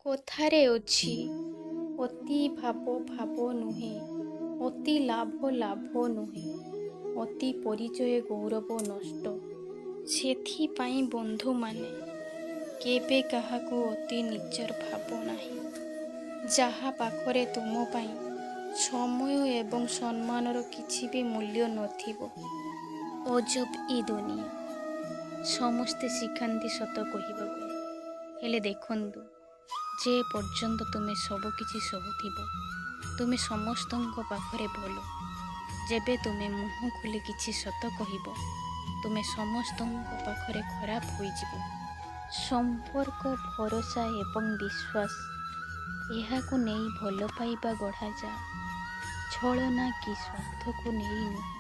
କଥାରେ ଅଛି, ଅତି ଭାବ ଭାବ ନୁହେଁ, ଅତି ଲାଭ ଲାଭ ନୁହେଁ, ଅତି ପରିଚୟ ଗୌରବ ନଷ୍ଟ। ସେଥିପାଇଁ ବନ୍ଧୁମାନେ କେବେ କାହାକୁ ଅତି ନିଜର ଭାବ ନାହିଁ। ଯାହା ପାଖରେ ତୁମ ପାଇଁ ସମୟ ଏବଂ ସମ୍ମାନର କିଛି ବି ମୂଲ୍ୟ ନଥିବ। ଅଜବ ଇ ଦୁନିଆ। ସମସ୍ତେ ଶିଖାନ୍ତି ସତ କହିବାକୁ, ହେଲେ ଦେଖନ୍ତୁ, ଯେ ପର୍ଯ୍ୟନ୍ତ ତୁମେ ସବୁକିଛି ସହୁଥିବ, ତୁମେ ସମସ୍ତଙ୍କ ପାଖରେ ଭଲ। ଯେବେ ତୁମେ ମୁହଁ ଖୋଲି କିଛି ସତ କହିବ, ତୁମେ ସମସ୍ତଙ୍କ ପାଖରେ ଖରାପ ହୋଇଯିବ। ସମ୍ପର୍କ, ଭରସା ଏବଂ ବିଶ୍ୱାସ, ଏହାକୁ ନେଇ ଭଲ ପାଇବା ଗଢ଼ାଯାଏ। ଛଳନା କି ସ୍ୱାର୍ଥକୁ ନେଇ ନୁହେଁ।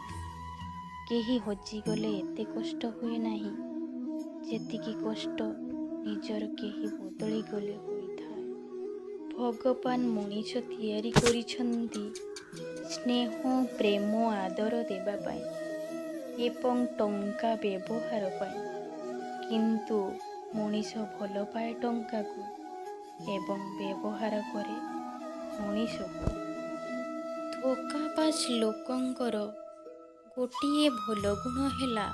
କେହି ହଜିଗଲେ ଏତେ କଷ୍ଟ ହୁଏ ନାହିଁ, ଯେତିକି କଷ୍ଟ ନିଜର କେହି ବଦଳିଗଲେ ହୋଇଥାଏ। ଭଗବାନ ମଣିଷ ତିଆରି କରିଛନ୍ତି ସ୍ନେହ, ପ୍ରେମ, ଆଦର ଦେବା ପାଇଁ ଏବଂ ଟଙ୍କା ବ୍ୟବହାର ପାଇଁ। କିନ୍ତୁ ମଣିଷ ଭଲ ପାଏ ଟଙ୍କାକୁ ଏବଂ ବ୍ୟବହାର କରେ ମଣିଷକୁ। ଧୋକାବାଜ ଲୋକଙ୍କର ଗୋଟିଏ ଭଲ ଗୁଣ ହେଲା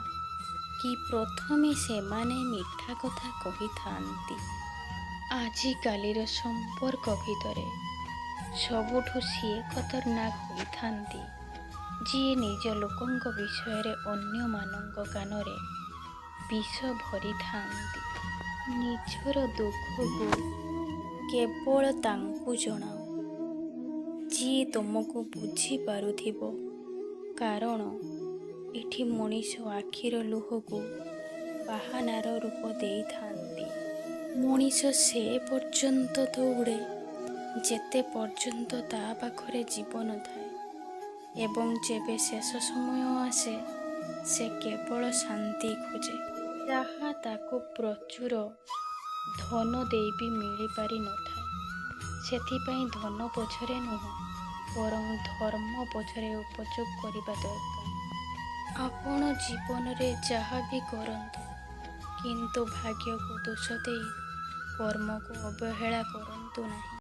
କି ପ୍ରଥମେ ସେମାନେ ମିଠା କଥା କହିଥାନ୍ତି। ଆଜିକାଲିର ସମ୍ପର୍କ ଭିତରେ ସବୁଠୁ ସିଏ ଖତରନାକ ହୋଇଥାନ୍ତି, ଯିଏ ନିଜ ଲୋକଙ୍କ ବିଷୟରେ ଅନ୍ୟମାନଙ୍କ କାନରେ ବିଷ ଭରିଥାନ୍ତି। ନିଜର ଦୁଃଖକୁ କେବଳ ତାଙ୍କୁ ଜଣାଅ, ଯିଏ ତୁମକୁ ବୁଝିପାରୁଥିବ। କାରଣ ଏଠି ମଣିଷ ଆଖିର ଲୁହକୁ ବାହାନାର ରୂପ ଦେଇଥାନ୍ତି। ମଣିଷ ସେ ପର୍ଯ୍ୟନ୍ତ ଦୌଡ଼େ ଯେତେ ପର୍ଯ୍ୟନ୍ତ ତା ପାଖରେ ଜୀବନ ଥାଏ, ଏବଂ ଯେବେ ଶେଷ ସମୟ ଆସେ, ସେ କେବଳ ଶାନ୍ତି ଖୋଜେ, ଯାହା ତାକୁ ପ୍ରଚୁର ଧନ ଦେଇ ବି ମିଳିପାରିନଥାଏ। ସେଥିପାଇଁ ଧନ ପଛରେ ନୁହଁ, ବରଂ ଧର୍ମ ପଛରେ ଉପଯୋଗ କରିବା ଦରକାର। ଆପଣ ଜୀବନରେ ଯାହା ବି କରନ୍ତୁ, କିନ୍ତୁ ଭାଗ୍ୟକୁ ଦୋଷ ଦେଇ କର୍ମକୁ ଅବହେଳା କରନ୍ତୁ ନାହିଁ।